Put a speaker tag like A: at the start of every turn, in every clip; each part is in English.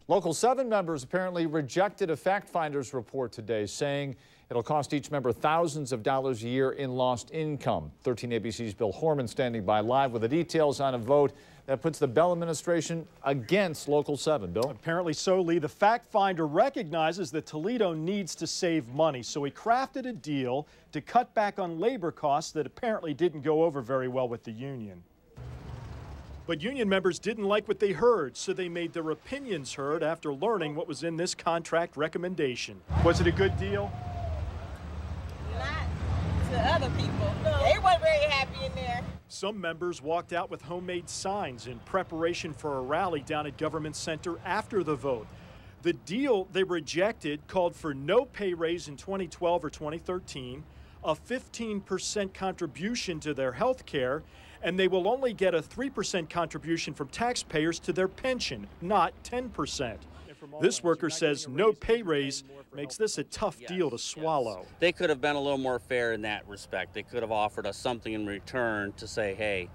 A: Local 7 members apparently rejected a fact finder's report today, saying it'll cost each member thousands of dollars a year in lost income. 13 ABC's Bill Hormann standing by live with the details on a vote that puts the Bell administration against Local 7. Bill?
B: Apparently so, Lee. The fact finder recognizes that Toledo needs to save money, so he crafted a deal to cut back on labor costs that apparently didn't go over very well with the union. But union members didn't like what they heard, so they made their opinions heard after learning what was in this contract recommendation. Was it a good deal?
C: Not to other people. No. They weren't very happy in there.
B: Some members walked out with homemade signs in preparation for a rally down at Government Center after the vote. The deal they rejected called for no pay raise in 2012 or 2013, a 15% contribution to their health care, and they will only get a 3% contribution from taxpayers to their pension, not 10%. This worker says no pay raise makes this a tough deal to swallow.
D: They could have been a little more fair in that respect. They could have offered us something in return to say, hey,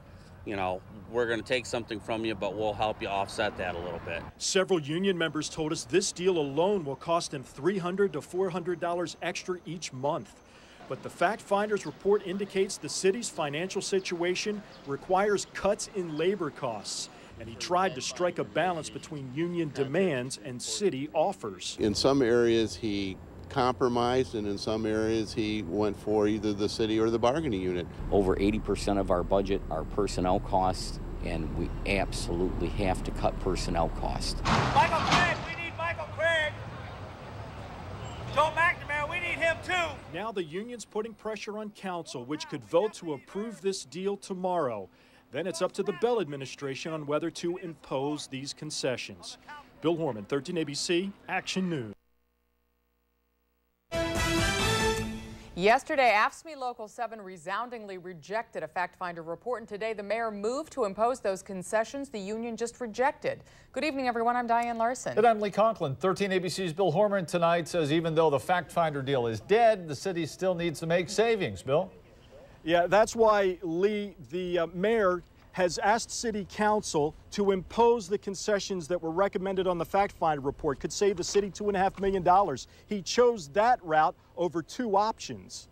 D: you know, we're going to take something from you, but we'll help you offset that a little bit.
B: Several union members told us this deal alone will cost them $300 to $400 extra each month. But the fact finder's report indicates the city's financial situation requires cuts in labor costs. And he tried to strike a balance between union demands and city offers.
E: In some areas he compromised, and in some areas he went for either the city or the bargaining unit.
F: Over 80% of our budget are personnel costs, and we absolutely have to cut personnel costs.
G: Michael Craig, we need Michael Craig. Joe McNamara, we need him too.
B: Now the union's putting pressure on council, which could vote to approve this deal tomorrow. Then it's up to the Bell administration on whether to impose these concessions. Bill Hormann, 13 ABC, Action News.
H: Yesterday, AFSCME Local 7 resoundingly rejected a fact finder report, and today the mayor moved to impose those concessions the union just rejected. Good evening, everyone. I'm Diane Larson.
A: And I'm Lee Conklin. 13 ABC's Bill Hormann tonight says even though the fact finder deal is dead, the city still needs to make savings. Bill?
B: Yeah, that's why, Lee, the mayor has asked City Council to impose the concessions that were recommended on the fact finder report. Could save the city $2.5 million. He chose that route over two options.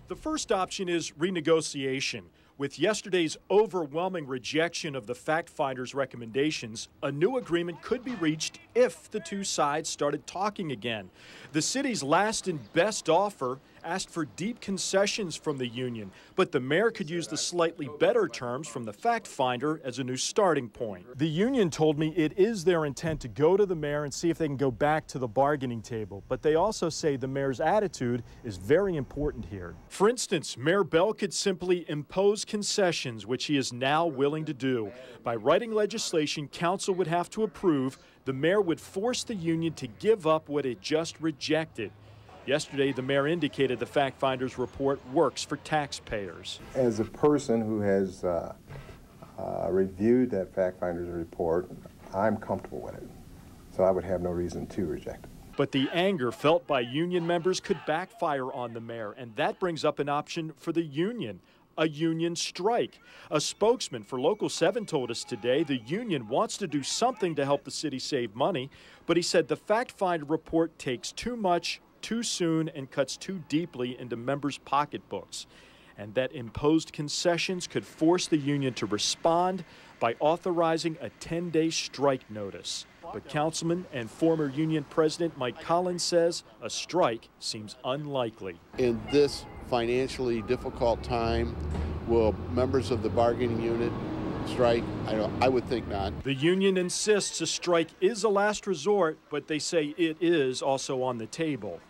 B: The first option is renegotiation. With yesterday's overwhelming rejection of the fact finder's recommendations, a new agreement could be reached if the two sides started talking again. The city's last and best offer asked for deep concessions from the union, but the mayor could use the slightly better terms from the fact finder as a new starting point. The union told me it is their intent to go to the mayor and see if they can go back to the bargaining table, but they also say the mayor's attitude is very important here. For instance, Mayor Bell could simply impose concessions, which he is now willing to do. By writing legislation council would have to approve, the mayor would force the union to give up what it just rejected. Yesterday, the mayor indicated the fact finder's report works for taxpayers.
I: As a person who has reviewed that fact finder's report, I'm comfortable with it, so I would have no reason to reject it.
B: But the anger felt by union members could backfire on the mayor, and that brings up an option for the union. A union strike. A spokesman for Local 7 told us today the union wants to do something to help the city save money, but he said the fact finder report takes too much, too soon, and cuts too deeply into members' pocketbooks, and that imposed concessions could force the union to respond by authorizing a 10-day strike notice. But Councilman and former union president Mike Collins says a strike seems unlikely.
E: In this financially difficult time, will members of the bargaining unit strike? I would think not.
B: The union insists a strike is a last resort, but they say it is also on the table.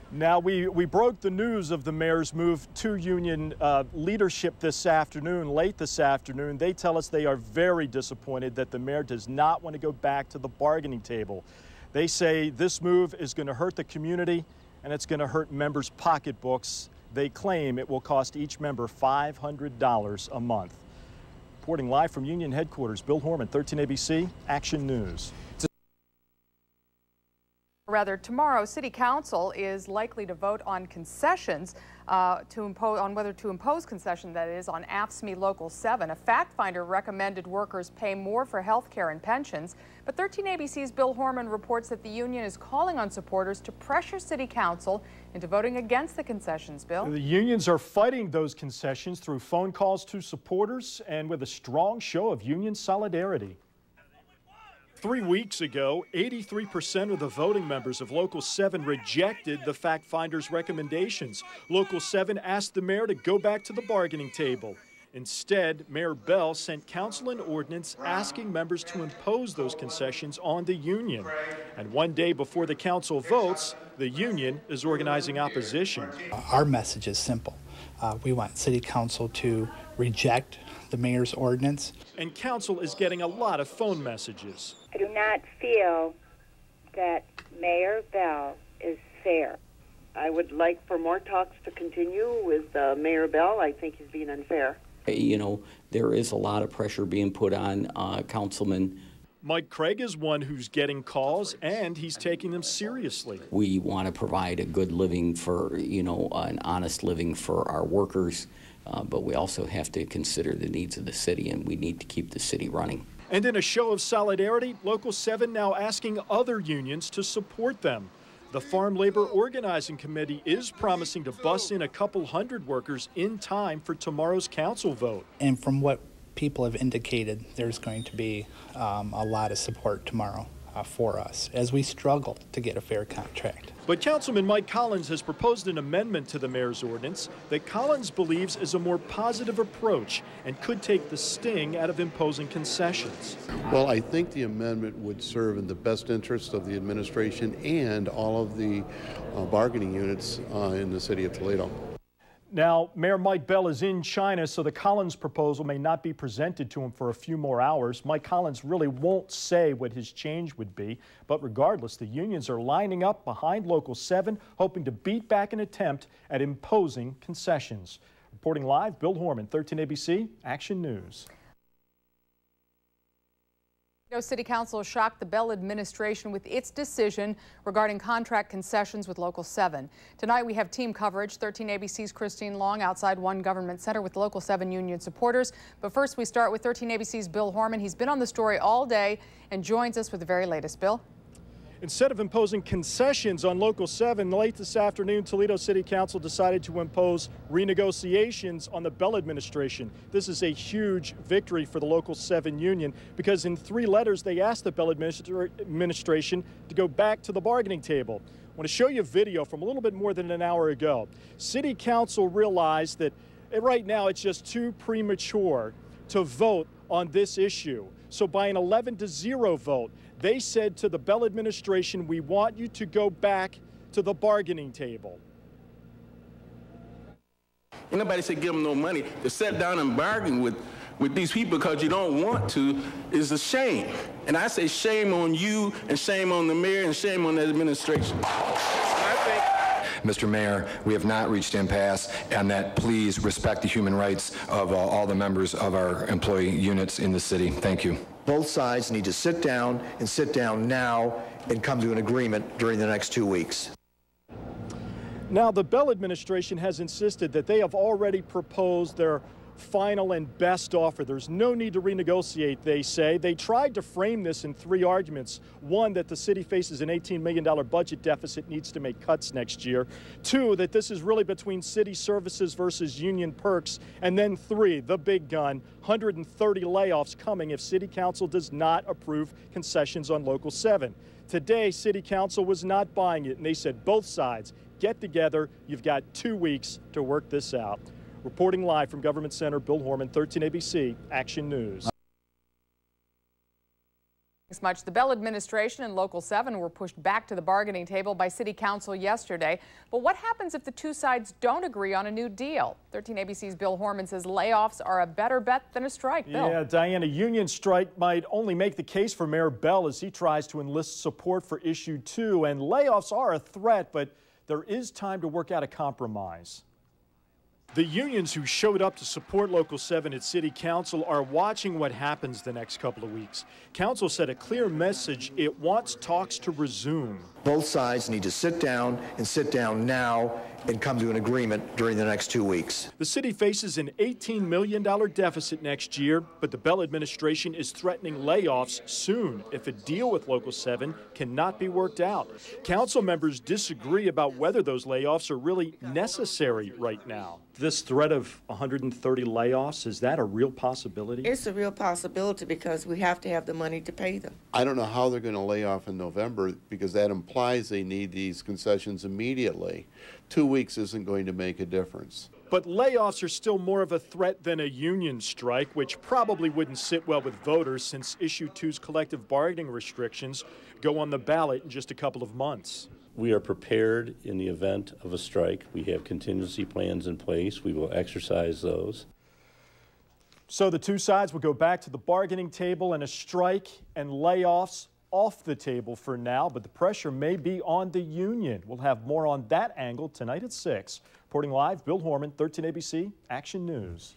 B: Now, we broke the news of the mayor's move to union leadership this afternoon, late this afternoon. They tell us they are very disappointed that the mayor does not want to go back to the bargaining table. They say this move is going to hurt the community and it's going to hurt members' pocketbooks. They claim it will cost each member $500 a month. Reporting live from union headquarters, Bill Hormann, 13 ABC, Action News.
H: tomorrow, City Council is likely to vote on concessions on whether to impose concession, that is, on AFSCME Local 7. A fact finder recommended workers pay more for health care and pensions, but 13 ABC's Bill Hormann reports that the union is calling on supporters to pressure City Council into voting against the concessions. Bill?
B: The unions are fighting those concessions through phone calls to supporters and with a strong show of union solidarity. 3 weeks ago, 83% of the voting members of Local 7 rejected the fact finder's recommendations. Local 7 asked the mayor to go back to the bargaining table. Instead, Mayor Bell sent council an ordinance asking members to impose those concessions on the union. And one day before the council votes, the union is organizing opposition.
J: Our message is simple. We want City Council to reject the mayor's ordinance.
B: And council is getting a lot of phone messages.
K: I do not feel that Mayor Bell is fair. I would like for more talks to continue with Mayor Bell. I think he's being unfair.
F: You know, there is a lot of pressure being put on Councilman.
B: Mike Craig is one who's getting calls, and he's taking them seriously.
F: We want to provide a good living for, you know, an honest living for our workers, but we also have to consider the needs of the city, and we need to keep the city running.
B: And in a show of solidarity, Local 7 now asking other unions to support them. The Farm Labor Organizing Committee is promising to bus in a couple hundred workers in time for tomorrow's council vote.
J: And from what people have indicated, there's going to be a lot of support tomorrow for us as we struggle to get a fair contract.
B: But Councilman Mike Collins has proposed an amendment to the mayor's ordinance that Collins believes is a more positive approach and could take the sting out of imposing concessions.
E: Well, I think the amendment would serve in the best interest of the administration and all of the bargaining units in the city of Toledo.
B: Now, Mayor Mike Bell is in China, so the Collins proposal may not be presented to him for a few more hours. Mike Collins really won't say what his change would be, but regardless, the unions are lining up behind Local 7, hoping to beat back an attempt at imposing concessions. Reporting live, Bill Hormann, 13 ABC, Action News.
H: City Council shocked the Bell administration with its decision regarding contract concessions with Local 7. Tonight we have team coverage. 13 ABC's Christine Long outside One Government Center with Local 7 union supporters. But first we start with 13 ABC's Bill Hormann. He's been on the story all day and joins us with the very latest. Bill?
B: Instead of imposing concessions on Local 7, late this afternoon, Toledo City Council decided to impose renegotiations on the Bell administration. This is a huge victory for the Local 7 union because in 3 letters they asked the Bell administration to go back to the bargaining table. I want to show you a video from a little bit more than an hour ago. City Council realized that right now it's just too premature to vote on this issue. So by an 11-0 vote, they said to the Bell administration, we want you to go back to the bargaining table.
L: And nobody said give them no money. To sit down and bargain with these people because you don't want to is a shame. And I say shame on you and shame on the mayor and shame on the administration.
M: Mr. Mayor, we have not reached impasse, and that please respect the human rights of all the members of our employee units in the city. Thank you.
N: Both sides need to sit down now and come to an agreement during the next 2 weeks.
B: Now, the Bell administration has insisted that they have already proposed their final and best offer. There's no need to renegotiate, they say. They tried to frame this in 3 arguments. 1, that the city faces an $18 million budget deficit, needs to make cuts next year. 2, that this is really between city services versus union perks. And then 3, the big gun, 130 layoffs coming if City Council does not approve concessions on Local 7. Today, City Council was not buying it, and they said both sides, get together. You've got 2 weeks to work this out. Reporting live from Government Center, Bill Hormann, 13 ABC, Action News.
H: Thanks much. The Bell administration and Local 7 were pushed back to the bargaining table by City Council yesterday. But what happens if the 2 sides don't agree on a new deal? 13 ABC's Bill Hormann says layoffs are a better bet than a strike. Bill.
B: Yeah, Diana, a union strike might only make the case for Mayor Bell as he tries to enlist support for issue 2. And layoffs are a threat, but there is time to work out a compromise. The unions who showed up to support Local 7 at City Council are watching what happens the next couple of weeks. Council said a clear message: it wants talks to resume.
N: Both sides need to sit down now and come to an agreement during the next 2 weeks.
B: The city faces an $18 million deficit next year, but the Bell administration is threatening layoffs soon if a deal with Local 7 cannot be worked out. Council members disagree about whether those layoffs are really necessary right now. This threat of 130 layoffs, is that a real possibility?
C: It's a real possibility because we have to have the money to pay them.
E: I don't know how they're going to lay off in November because that implies they need these concessions immediately. 2 weeks isn't going to make a difference.
B: But layoffs are still more of a threat than a union strike, which probably wouldn't sit well with voters since Issue 2's collective bargaining restrictions go on the ballot in just a couple of months.
O: We are prepared in the event of a strike. We have contingency plans in place. We will exercise those.
B: So the two sides will go back to the bargaining table, and a strike and layoffs off the table for now, but the pressure may be on the union. We'll have more on that angle tonight at 6. Reporting live, Bill Hormann, 13 ABC Action News.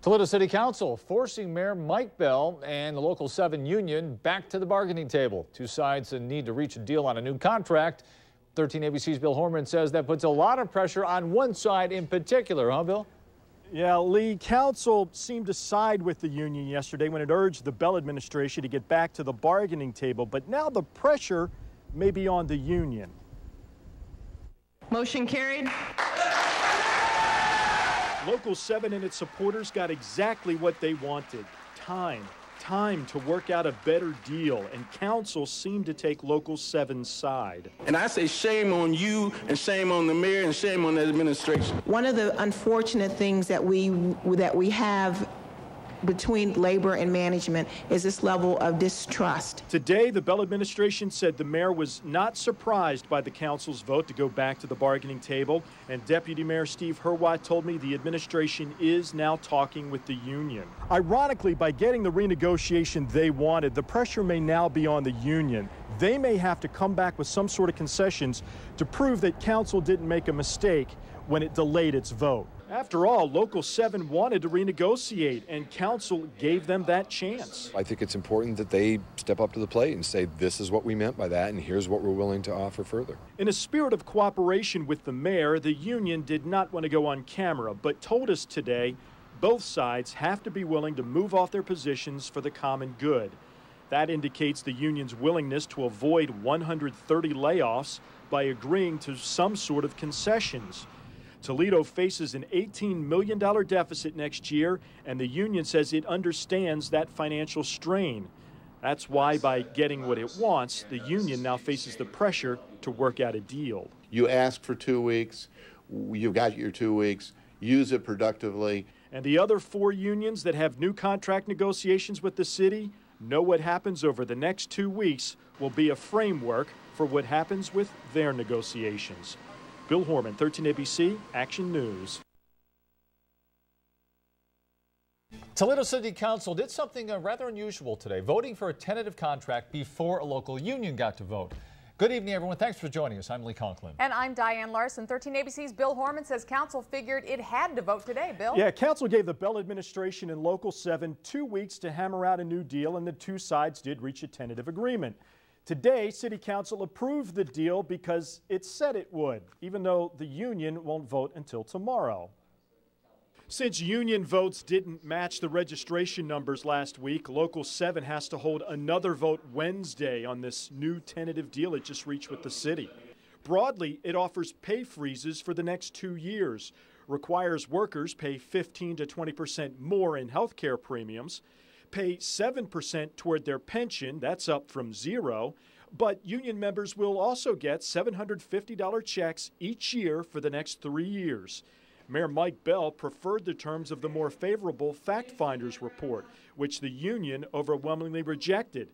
A: Toledo City Council forcing Mayor Mike Bell and the Local 7 union back to the bargaining table. Two sides need to reach a deal on a new contract. 13 ABC's Bill Hormann says that puts a lot of pressure on one side in particular, huh, Bill?
B: Yeah, Lee, Council seemed to side with the union yesterday when it urged the Bell administration to get back to the bargaining table, but now the pressure may be on the union.
P: Motion carried.
B: Local 7 and its supporters got exactly what they wanted: time to work out a better deal, and Council seemed to take Local 7's side.
L: And I say shame on you, and shame on the mayor, and shame on the administration.
P: One of the unfortunate things that we have between labor and management is this level of distrust.
B: Today, the Bell administration said the mayor was not surprised by the council's vote to go back to the bargaining table, and Deputy Mayor Steve Hurwat told me the administration is now talking with the union. Ironically, by getting the renegotiation they wanted, the pressure may now be on the union. They may have to come back with some sort of concessions to prove that council didn't make a mistake when it delayed its vote. After all, Local 7 wanted to renegotiate, and Council gave them that chance.
Q: I think it's important that they step up to the plate and say, this is what we meant by that, and here's what we're willing to offer further.
B: In a spirit of cooperation with the mayor, the union did not want to go on camera, but told us today both sides have to be willing to move off their positions for the common good. That indicates the union's willingness to avoid 130 layoffs by agreeing to some sort of concessions. Toledo faces an $18 million deficit next year, and the union says it understands that financial strain. That's why, by getting what it wants, the union now faces the pressure to work out a deal.
E: You asked for 2 weeks, you've got your 2 weeks, use it productively.
B: And the other 4 unions that have new contract negotiations with the city know what happens over the next 2 weeks will be a framework for what happens with their negotiations. Bill Hormann, 13 ABC Action News.
A: Toledo City Council did something rather unusual today, voting for a tentative contract before a local union got to vote. Good evening, everyone. Thanks for joining us. I'm Lee Conklin.
H: And I'm Diane Larson. 13 ABC's Bill Hormann says Council figured it had to vote today. Bill?
B: Yeah, Council gave the Bell administration and Local 7 2 weeks to hammer out a new deal, and the two sides did reach a tentative agreement. Today, City Council approved the deal because it said it would, even though the union won't vote until tomorrow. Since union votes didn't match the registration numbers last week, Local 7 has to hold another vote Wednesday on this new tentative deal it just reached with the city. Broadly, it offers pay freezes for the next 2 years, requires workers pay 15 to 20% more in health care premiums, pay 7% toward their pension, that's up from 0, but union members will also get $750 checks each year for the next 3 years. Mayor Mike Bell preferred the terms of the more favorable fact finders report, which the union overwhelmingly rejected,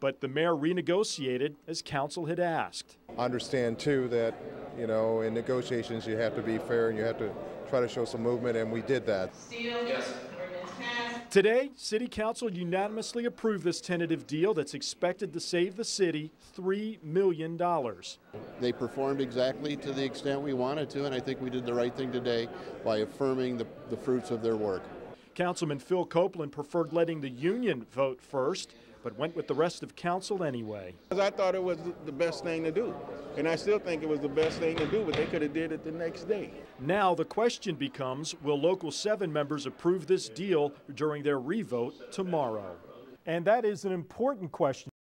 B: but the mayor renegotiated as council had asked.
I: I understand too that, you know, in negotiations you have to be fair and you have to try to show some movement, and we did that.
P: Steele? Yes. Ordinance passed.
B: Today, City Council unanimously approved this tentative deal that's expected to save the city $3 million.
E: They performed exactly to the extent we wanted to, and I think we did the right thing today by affirming the fruits of their work.
B: Councilman Phil Copeland preferred letting the union vote first, but went with the rest of council anyway.
L: I thought it was the best thing to do, and I still think it was the best thing to do, but they could have did it the next day.
B: Now the question becomes, will Local 7 members approve this deal during their revote tomorrow? And that is an important question.